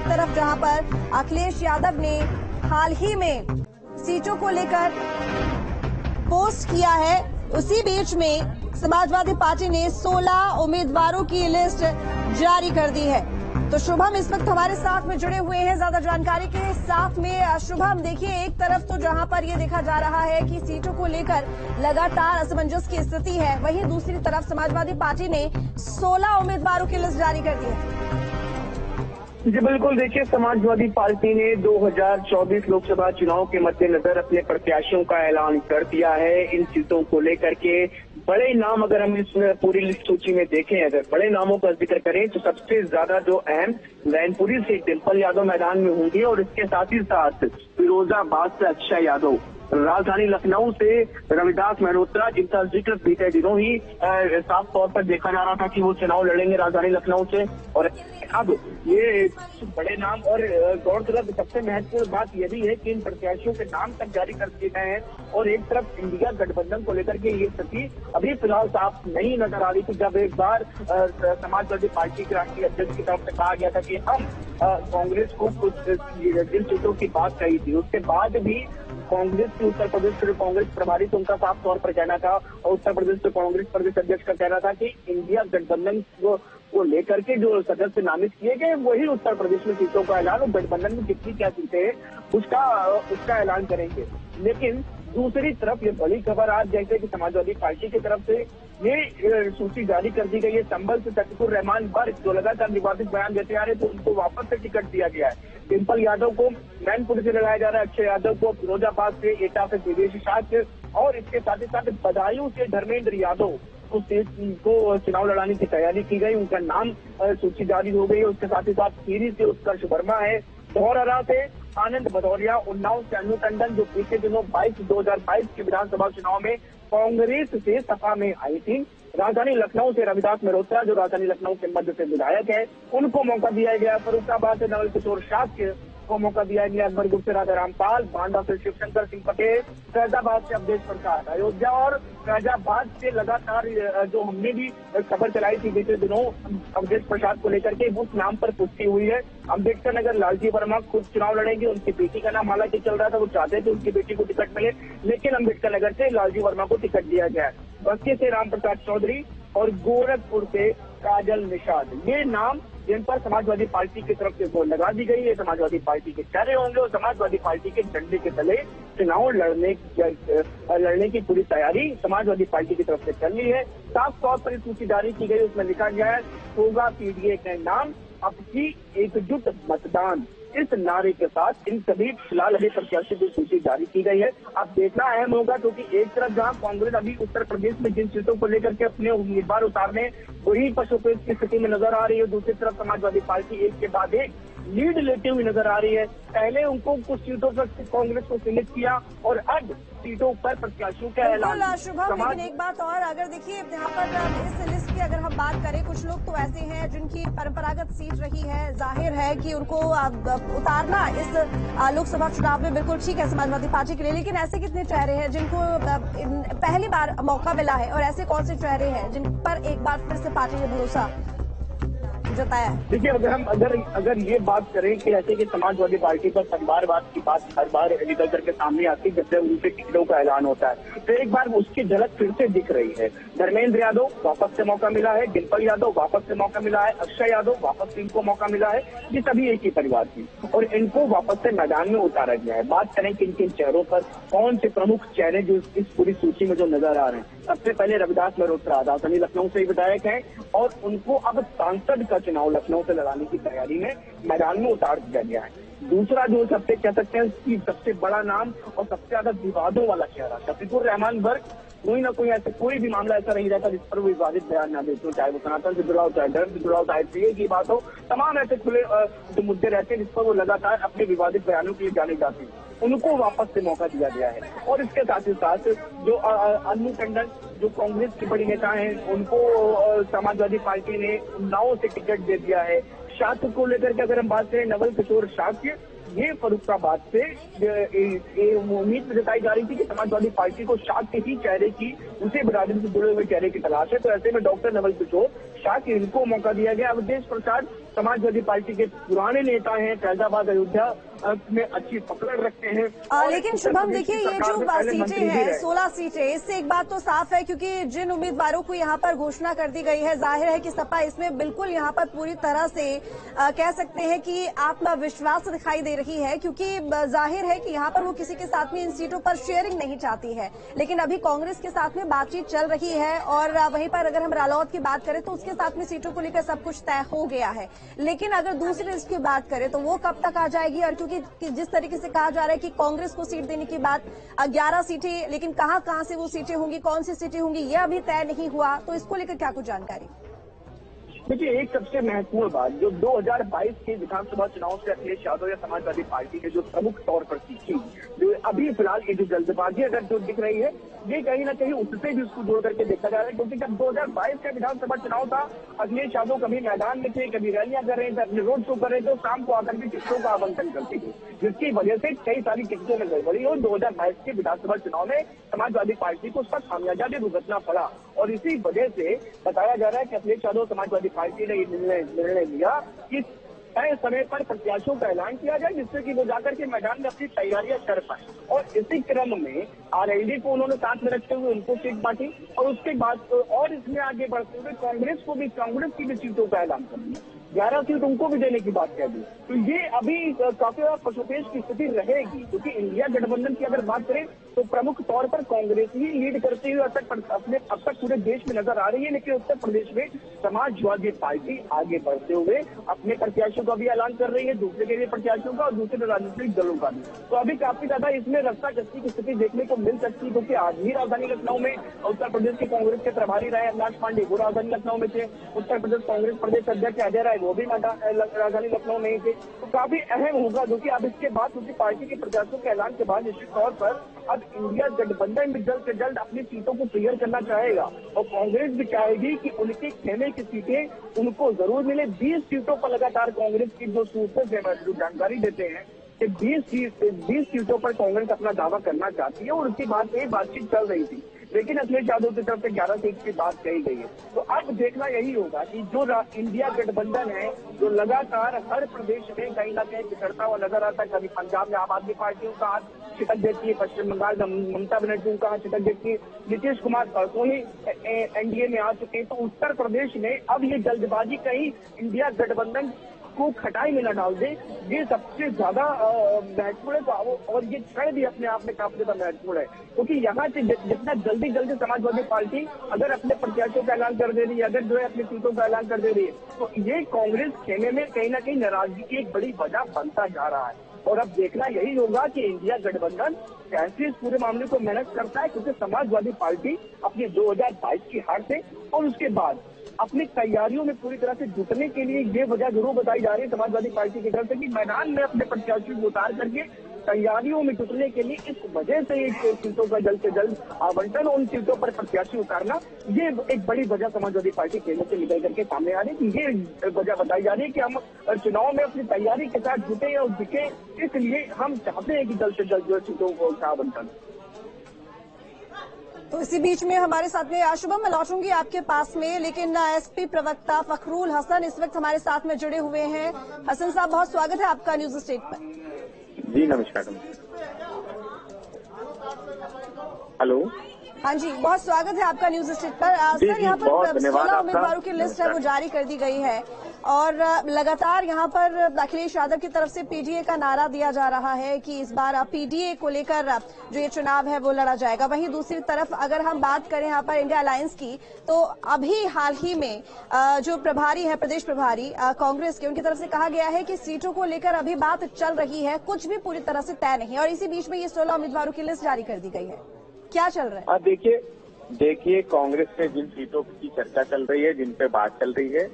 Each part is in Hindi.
तरफ जहां पर अखिलेश यादव ने हाल ही में सीटों को लेकर पोस्ट किया है, उसी बीच में समाजवादी पार्टी ने 16 उम्मीदवारों की लिस्ट जारी कर दी है। तो शुभम इस वक्त हमारे साथ में जुड़े हुए हैं ज्यादा जानकारी के साथ में। शुभम, देखिए, एक तरफ तो जहां पर ये देखा जा रहा है कि सीटों को लेकर लगातार असमंजस की स्थिति है, वहीं दूसरी तरफ समाजवादी पार्टी ने 16 उम्मीदवारों की लिस्ट जारी कर दी है। जी बिल्कुल, देखिए, समाजवादी पार्टी ने 2024 लोकसभा चुनाव के मद्देनजर अपने प्रत्याशियों का ऐलान कर दिया है। इन सीटों को लेकर के बड़े नाम, अगर हम इस पूरी लिस्ट सूची में देखें, अगर बड़े नामों का जिक्र करें तो सबसे ज्यादा जो अहम मैनपुरी से डिंपल यादव मैदान में होंगी और इसके साथ ही साथ फिरोजाबाद से अक्षय यादव, राजधानी लखनऊ से रविदास मेहरोत्रा, जिनका जिक्र बीते दिनों ही साफ तौर पर देखा जा रहा था कि वो चुनाव लड़ेंगे राजधानी लखनऊ से। और अब ये बड़े नाम, और गौरतलब सबसे महत्वपूर्ण बात यह भी है कि इन प्रत्याशियों के नाम तक जारी कर दिए गए हैं। और एक तरफ इंडिया गठबंधन को लेकर के ये स्थिति अभी फिलहाल साफ नहीं नजर आ रही थी। जब एक बार समाजवादी पार्टी के राष्ट्रीय अध्यक्ष की तरफ से कहा गया था कि हम कांग्रेस को कुछ जिन सीटों की बात कही थी, उसके बाद भी कांग्रेस की उत्तर प्रदेश के कांग्रेस प्रभारी तो उनका साफ तौर पर कहना था, और उत्तर प्रदेश के कांग्रेस प्रदेश अध्यक्ष का कहना था कि इंडिया गठबंधन को लेकर के जो सदस्य नामित किए गए वही उत्तर प्रदेश में सीटों का ऐलान, और गठबंधन में कितनी क्या सीटें हैं उसका ऐलान करेंगे। लेकिन दूसरी तरफ ये बड़ी खबर आज जैसे कि समाजवादी पार्टी की तरफ से ये सूची जारी कर दी गई है। संभल से शफीकुर रहमान वर्ग जो लगातार विवादित बयान देते आ रहे थे, उनको वापस से टिकट दिया गया है। डिंपल यादव को मैनपुरी से लगाया जा रहा है, अक्षय यादव को फिरोजाबाद से, एटा से विदेशी शाख, और इसके साथ ही साथ बदायूं से धर्मेंद्र यादव को चुनाव लड़ाने की तैयारी की गई, उनका नाम सूची जारी हो गई है। उसके साथ ही साथ खीरी से उत्कर्ष वर्मा है, धौरहरा से आनंद भदौरिया, उन्नाव से अनु टंडन जो पिछले दिनों 2022 के विधानसभा चुनाव में कांग्रेस से सपा में आई थी, राजधानी लखनऊ से रविदास मेहरोत्रा जो राजधानी लखनऊ के मध्य से विधायक है, उनको मौका दिया गया। फर्रुखाबाद से नवल किशोर शाक्य को मौका दिया गया, अकबरपुर से राधा रामपाल, बांदा से शिवशंकर सिंह पटेल, फैजाबाद से अवधेश प्रसाद, अयोध्या और फैजाबाद से लगातार जो हमने भी खबर चलाई थी बीते दिनों अवधेश प्रसाद को लेकर के, उस नाम पर पुष्टि हुई है। अम्बेडकर नगर लालजी वर्मा खुद चुनाव लड़ेंगे, उनकी बेटी का नाम हालांकि चल रहा था, वो चाहते थे उनकी बेटी को टिकट मिले, लेकिन अम्बेडकर नगर से लालजी वर्मा को टिकट दिया गया। बस्ती से राम प्रसाद चौधरी और गोरखपुर से काजल निषाद, ये नाम जिन पर समाजवादी पार्टी की तरफ से बोल लगा दी गई है, समाजवादी पार्टी के चेहरे होंगे और समाजवादी पार्टी के झंडे के तले चुनाव लड़ने की पूरी तैयारी समाजवादी पार्टी की तरफ से चल रही है। साफ तौर पर सूची जारी की गई, उसमें लिखा गया है होगा पीडीए का नाम, अब की एकजुट मतदान। इस नारे के साथ इन सभी फिलहाल अभी प्रत्याशी की सूची जारी की गई है। अब देखना अहम होगा, क्योंकि एक तरफ जहां कांग्रेस अभी उत्तर प्रदेश में जिन सीटों को लेकर के अपने उम्मीदवार उतारने वही पशुपेश की स्थिति में नजर आ रही है, दूसरी तरफ समाजवादी पार्टी एक के बाद एक लीड लेती हुई नजर आ रही है। पहले उनको कुछ सीटों पर कांग्रेस को सीमित किया और अब सीटों पर प्रत्याशियों का ऐलान। शुभम, लेकिन एक बात और, अगर देखिए यहाँ पर इस लिस्ट की अगर हम बात करें, कुछ लोग तो ऐसे हैं जिनकी परंपरागत सीट रही है, जाहिर है कि उनको उतारना इस लोकसभा चुनाव में बिल्कुल ठीक है समाजवादी पार्टी के लिए, लेकिन ऐसे कितने चेहरे हैं जिनको पहली बार मौका मिला है, और ऐसे कौन से चेहरे हैं जिन पर एक बार फिर से पार्टी ने भरोसा जताया? देखिए, अगर ये बात करें कि ऐसे कि समाजवादी पार्टी पर परिवारवाद की बात हर बार निकल करके सामने आती है जब से उनके टिकटों का ऐलान होता है, तो एक बार उसकी झलक फिर से दिख रही है। धर्मेंद्र यादव वापस से मौका मिला है, डिंपल यादव वापस से मौका मिला है, अक्षय यादव वापस से इनको मौका मिला है। ये सभी एक ही परिवार की, और इनको वापस से मैदान में उतारा गया है। बात करें कि इनके चेहरों पर कौन से प्रमुख चेहरे जो इस पूरी सूची में जो नजर आ रहे हैं, सबसे पहले रविदास मेहरोत्रा राजधानी लखनऊ से विधायक हैं, और उनको अब सांसद का चुनाव लखनऊ से लड़ाने की तैयारी में मैदान में उतार दिया गया है। दूसरा जो सबसे कह सकते हैं कि सबसे बड़ा नाम और सबसे ज्यादा विवादों वाला चेहरा शफीकुर रहमान वर्ग, कोई ना कोई ऐसे कोई भी मामला ऐसा नहीं रहता जिस पर वो विवादित बयान ना देते हो, चाहे वो सनातन से जुड़ा हो, चाहे धर्म से जुड़ा हो, चाहे सीए की बात हो, तमाम ऐसे खुले जो मुद्दे रहते हैं जिस पर वो लगातार अपने विवादित बयानों के लिए जाने जाते हैं, उनको वापस से मौका दिया गया है। और इसके साथ ही साथ जो अनु टंडन जो कांग्रेस की बड़ी नेता हैं, उनको समाजवादी पार्टी ने उन्नाव से टिकट दे दिया है। शाक्य को लेकर के अगर हम बात करें, नवल किशोर शाक्य, ये फर्रुखाबाद से उम्मीद जताई जा रही थी कि समाजवादी पार्टी को शाक्य ही चेहरे की, उसे बिरादरी से जुड़े हुए चेहरे की तलाश है, तो ऐसे में डॉक्टर नवल किशोर शाक्य इनको मौका दिया गया। अवधेश प्रसाद समाजवादी पार्टी के पुराने नेता हैं, फैजाबाद अयोध्या में अच्छी पकड़ रखते हैं। लेकिन शुभम देखिए, ये जो सीटें हैं 16 सीटें, इससे एक बात तो साफ है, क्योंकि जिन उम्मीदवारों को यहाँ पर घोषणा कर दी गई है, जाहिर है कि सपा इसमें बिल्कुल यहाँ पर पूरी तरह से कह सकते हैं कि आत्मविश्वास दिखाई दे रही है, क्योंकि जाहिर है कि यहाँ पर वो किसी के साथ में इन सीटों पर शेयरिंग नहीं चाहती है। लेकिन अभी कांग्रेस के साथ में बातचीत चल रही है और वहीं पर अगर हम रालोद की बात करें तो उसके साथ में सीटों को लेकर सब कुछ तय हो गया है। लेकिन अगर दूसरी लिस्ट की बात करें तो वो कब तक आ जाएगी, और क्योंकि जिस तरीके से कहा जा रहा है कि कांग्रेस को सीट देने की बात 11 सीटें, लेकिन कहां से वो सीटें होंगी, कौन सी सीटें होंगी, यह अभी तय नहीं हुआ, तो इसको लेकर क्या कुछ जानकारी? देखिए, एक सबसे महत्वपूर्ण बात जो 2022 के विधानसभा चुनाव से अखिलेश यादव या समाजवादी पार्टी ने जो प्रमुख तौर पर सीखी, जो अभी फिलहाल ये जो जल्दबाजी अगर जो दिख रही है, ये कहीं ना कहीं उससे भी उसको जोड़ करके देखा जा रहा है। क्योंकि जब 2022 का विधानसभा चुनाव था, अखिलेश यादव कभी मैदान में थे, कभी रैलियां कर रहे थे, अपने रोड शो कर रहे थे, शाम को आकर के टिकटों का आवंटन करते थे, जिसकी वजह से कई सारी टिकटों में गड़बड़ी और 2022 के विधानसभा चुनाव में समाजवादी पार्टी को उसका खामियाजा भी भुगतना पड़ा। और इसी वजह से बताया जा रहा है कि अखिलेश यादव समाजवादी पार्टी ने निर्णय लिया कि तय समय पर प्रत्याशियों का ऐलान किया जाए, जिससे कि वो जाकर के मैदान में अपनी तैयारियां कर पाए। और इसी क्रम में आरएलडी को उन्होंने साथ में रखते हुए उनको सीट बांटी और उसके बाद और इसमें आगे बढ़ते हुए कांग्रेस की भी सीटों का ऐलान कर दिया, 11 सीट उनको भी देने की बात कह दी। तो ये अभी काफी पशुपेश की स्थिति रहेगी, क्योंकि इंडिया गठबंधन की अगर बात करें तो प्रमुख तौर पर कांग्रेस ही लीड करते हुए अब तक पूरे देश में नजर आ रही है। लेकिन उत्तर प्रदेश में समाजवादी पार्टी आगे बढ़ते हुए अपने प्रत्याशियों का भी ऐलान कर रही है, दूसरे के लिए प्रत्याशियों का और दूसरे राजनीतिक दलों का भी। तो अभी काफी ज्यादा इसमें रस्साकसी की स्थिति देखने को मिल सकती है, क्योंकि आज ही राजधानी लखनऊ में उत्तर प्रदेश के कांग्रेस के प्रभारी रहे अविनाश पांडे, वो राजधानी लखनऊ में थे। उत्तर प्रदेश कांग्रेस प्रदेश अध्यक्ष अजय राय, वो भी राजधानी लखनऊ में ही थे। तो काफी अहम होगा, क्योंकि अब इसके बाद क्योंकि पार्टी के प्रत्याशियों के ऐलान के बाद निश्चित तौर पर अब इंडिया गठबंधन भी जल्द से जल्द अपनी सीटों को क्लियर करना चाहेगा और कांग्रेस भी चाहेगी कि उनके खेमे की सीटें उनको जरूर मिले। 20 सीटों पर लगातार कांग्रेस की जो सूत्रों से जो जानकारी देते हैं कि 20 सीटों पर कांग्रेस अपना दावा करना चाहती है और उसकी बातचीत चल रही थी। लेकिन अखिलेश यादव की तरफ से 11 सीट की बात कही गई है। तो अब देखना यही होगा कि जो इंडिया गठबंधन है, जो लगातार हर प्रदेश में कहीं ना कहीं बिछड़ता हुआ नजर आता है, कभी पंजाब में आम आदमी पार्टी का हाथ छिटक देती है, पश्चिम बंगाल में ममता बनर्जी का हाथ छिटक देती है, नीतीश कुमार परसों ही एनडीए में आ चुके हैं। तो उत्तर प्रदेश में अब ये जल्दबाजी कहीं इंडिया गठबंधन को खटाई में न डाल दे, ये सबसे ज्यादा महत्वपूर्ण है। और ये क्षण भी अपने आप में काफी ज्यादा महत्वपूर्ण है, क्योंकि यहाँ से जितना जल्दी समाजवादी पार्टी अगर अपने प्रत्याशियों का ऐलान कर दे रही है, अगर जो है अपनी सीटों का ऐलान कर दे रही है, तो ये कांग्रेस खेमे में कहीं ना कहीं नाराजगी की एक बड़ी वजह बनता जा रहा है। और अब देखना यही होगा कि इंडिया गठबंधन कैसे इस पूरे मामले को मैनेज करता है, क्योंकि समाजवादी पार्टी अपनी 2022 की हार से और उसके बाद अपनी तैयारियों में पूरी तरह से जुटने के लिए ये वजह जरूर बताई जा रही है समाजवादी पार्टी की तरफ से कि मैदान में अपने प्रत्याशियों को उतार करके तैयारियों में जुटने के लिए इस वजह से एक सीटों का जल्द से जल्द आवंटन, उन सीटों पर प्रत्याशी उतारना, ये एक बड़ी वजह समाजवादी पार्टी केंद्र से निकल करके सामने आ रही है। ये वजह बताई जा रही है कि हम चुनाव में अपनी तैयारी के साथ जुटे और दिखे, इसलिए हम चाहते हैं कि जल्द से जल्द जो सीटों का आवंटन। तो इसी बीच में हमारे साथ में शुभम, मैं लौटूंगी आपके पास में, लेकिन एसपी प्रवक्ता फखरुल हसन इस वक्त हमारे साथ में जुड़े हुए हैं। हसन साहब, बहुत स्वागत है आपका न्यूज स्टेट पर। जी नमस्कार। हेलो। हाँ जी, बहुत स्वागत है आपका न्यूज स्टेट पर। सर, यहाँ पर 16 उम्मीदवारों की लिस्ट है वो जारी कर दी गई है और लगातार यहाँ पर अखिलेश यादव की तरफ से पीडीए का नारा दिया जा रहा है कि इस बार पीडीए को लेकर जो ये चुनाव है वो लड़ा जाएगा। वहीं दूसरी तरफ अगर हम बात करें यहाँ पर इंडिया अलायंस की, तो अभी हाल ही में जो प्रभारी है, प्रदेश प्रभारी कांग्रेस के, उनकी तरफ से कहा गया है कि सीटों को लेकर अभी बात चल रही है, कुछ भी पूरी तरह से तय नहीं है और इसी बीच में ये 16 उम्मीदवारों की लिस्ट जारी कर दी गई है। क्या चल रहा है? देखिए कांग्रेस में जिन सीटों की चर्चा चल रही है, जिन पे बात चल रही है,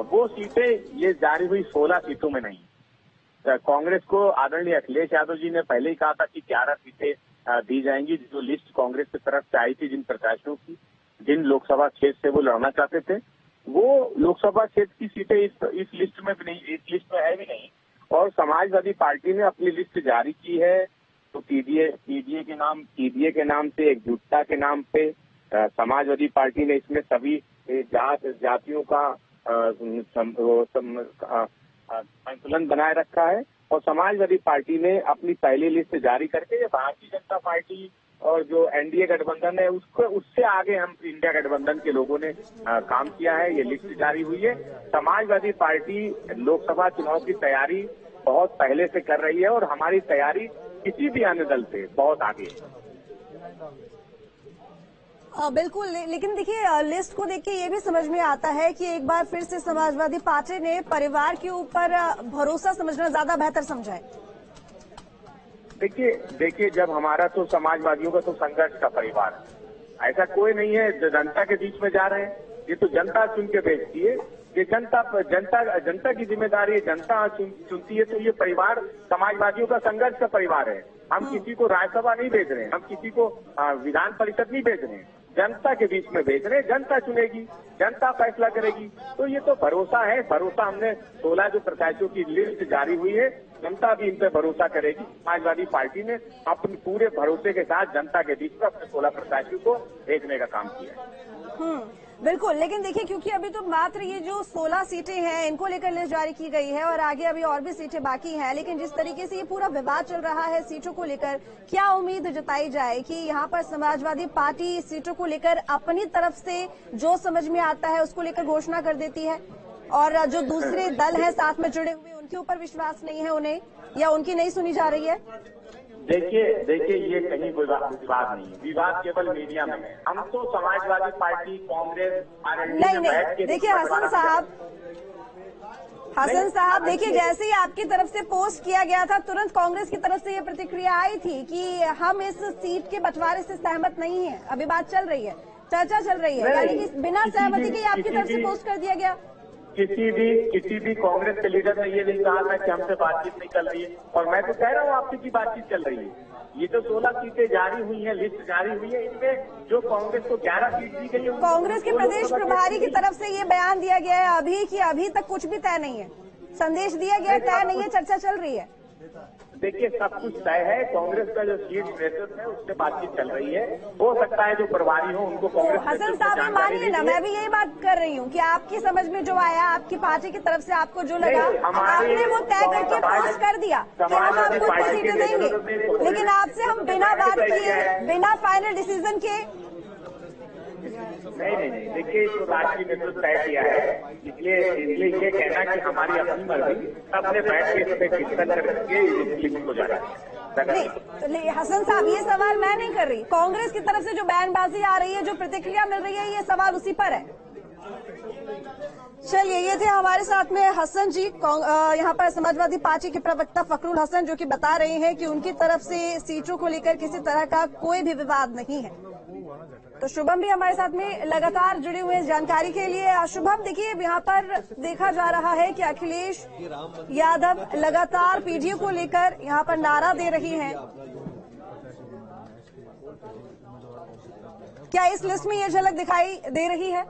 वो सीटें ये जारी हुई 16 सीटों में नहीं। कांग्रेस को आदरणीय अखिलेश यादव जी ने पहले ही कहा था कि 11 सीटें दी जाएंगी। जो लिस्ट कांग्रेस की तरफ से आई थी, जिन प्रत्याशियों की जिन लोकसभा क्षेत्र से वो लड़ना चाहते थे, वो लोकसभा क्षेत्र की सीटें इस लिस्ट में भी नहीं, इस लिस्ट में है भी नहीं। और समाजवादी पार्टी ने अपनी लिस्ट जारी की है, तो पीडीए के नाम से, एकजुटता के नाम पे समाजवादी पार्टी ने इसमें सभी जातियों का संतुलन बनाए रखा है और समाजवादी पार्टी ने अपनी पहली लिस्ट जारी करके भारतीय जनता पार्टी और जो एनडीए गठबंधन है उससे आगे हम इंडिया गठबंधन के लोगों ने काम किया है। ये लिस्ट जारी हुई है। समाजवादी पार्टी लोकसभा चुनाव की तैयारी बहुत पहले से कर रही है और हमारी तैयारी किसी भी अन्य दल से बहुत आगे है। बिल्कुल, लेकिन देखिए लिस्ट को देख के ये भी समझ में आता है कि एक बार फिर से समाजवादी पार्टी ने परिवार के ऊपर भरोसा समझना ज्यादा बेहतर समझा है। देखिए जब हमारा तो समाजवादियों का तो संघर्ष का परिवार है, ऐसा कोई नहीं है जो जनता के बीच में जा रहे हैं। ये तो जनता चुन के भेजती है, ये जनता की जिम्मेदारी है। जनता चुनती है, तो ये परिवार समाजवादियों का संघर्ष का परिवार है। हम किसी को राज्यसभा नहीं भेज रहे हैं, हम किसी को विधान परिषद नहीं भेज रहे हैं, जनता के बीच में भेज रहे हैं। जनता चुनेगी, जनता फैसला करेगी। तो ये तो भरोसा है। भरोसा हमने 16 जो प्रत्याशियों की लिस्ट जारी हुई है, जनता भी इन पे भरोसा करेगी। समाजवादी पार्टी ने अपने पूरे भरोसे के साथ जनता के बीच में अपने 16 प्रत्याशियों को भेजने का काम किया है। बिल्कुल, लेकिन देखिए क्योंकि अभी तो मात्र ये जो 16 सीटें हैं इनको लेकर लिस्ट जारी की गई है और आगे अभी और भी सीटें बाकी हैं, लेकिन जिस तरीके से ये पूरा विवाद चल रहा है सीटों को लेकर, क्या उम्मीद जताई जाए कि यहाँ पर समाजवादी पार्टी सीटों को लेकर अपनी तरफ से जो समझ में आता है उसको लेकर घोषणा कर देती है और जो दूसरे दल हैं साथ में जुड़े हुए उनके ऊपर विश्वास नहीं है उन्हें, या उनकी नहीं सुनी जा रही है? देखिए ये कहीं कोई विवाद नहीं है। विवाद केवल मीडिया में है। हम तो समाजवादी पार्टी, कांग्रेस, नहीं, देखिए हसन साहब देखिए जैसे ही आपकी तरफ से पोस्ट किया गया था तुरंत कांग्रेस की तरफ से ये प्रतिक्रिया आई थी कि हम इस सीट के बंटवारे से सहमत नहीं है। अभी बात चल रही है, चर्चा चल रही है, यानी कि बिना सहमति के आपकी तरफ से पोस्ट कर दिया गया। किसी भी कांग्रेस के लीडर ने ये नहीं कहा था कि हमसे बातचीत नहीं चल रही है, और मैं तो कह रहा हूँ आपसे की बातचीत चल रही है। ये जो 16 सीटें जारी हुई हैं, लिस्ट जारी हुई है, इनमें जो कांग्रेस को 11 सीट दी गई है। कांग्रेस के प्रदेश प्रभारी की तरफ से ये बयान दिया गया है अभी कि अभी तक कुछ भी तय नहीं है, संदेश दिया गया तय नहीं है, चर्चा चल रही है। देखिए सब कुछ तय है। कांग्रेस का जो सीट नेतृत्व है उससे बातचीत चल रही है। हो सकता है जो प्रभारी हो उनको कांग्रेस। हसन साहब ये मानिए ना, मैं भी यही बात कर रही हूँ कि आपकी समझ में जो आया, आपकी पार्टी की तरफ से आपको जो लगा, आपने वो तय करके पोस्ट कर दिया कि हम आपको इतनी सीटें देंगे, लेकिन आपसे हम बिना बात किए, बिना फाइनल डिसीजन के नहीं। देखिए तो राष्ट्रीय नेतृत्व तय किया है, इसलिए ये कहना कि हमारी अपनी मर्जी, अपने बैठ के इस पे चिंतन करके लिस्ट को जाना नहीं। हसन साहब ये सवाल मैं नहीं कर रही, कांग्रेस की तरफ से जो बयानबाजी आ रही है, जो प्रतिक्रिया मिल रही है, ये सवाल उसी पर है। चलिए, ये थे हमारे साथ में हसन जी, यहाँ पर समाजवादी पार्टी के प्रवक्ता फखरुल हसन, जो कि बता रहे हैं कि उनकी तरफ से सीटों को लेकर किसी तरह का कोई भी विवाद नहीं है। तो शुभम भी हमारे साथ में लगातार जुड़े हुए हैं जानकारी के लिए। शुभम, देखिए यहाँ पर देखा जा रहा है कि अखिलेश यादव लगातार पीडीए को लेकर यहाँ पर नारा दे रही हैं। क्या इस लिस्ट में ये झलक दिखाई दे रही है?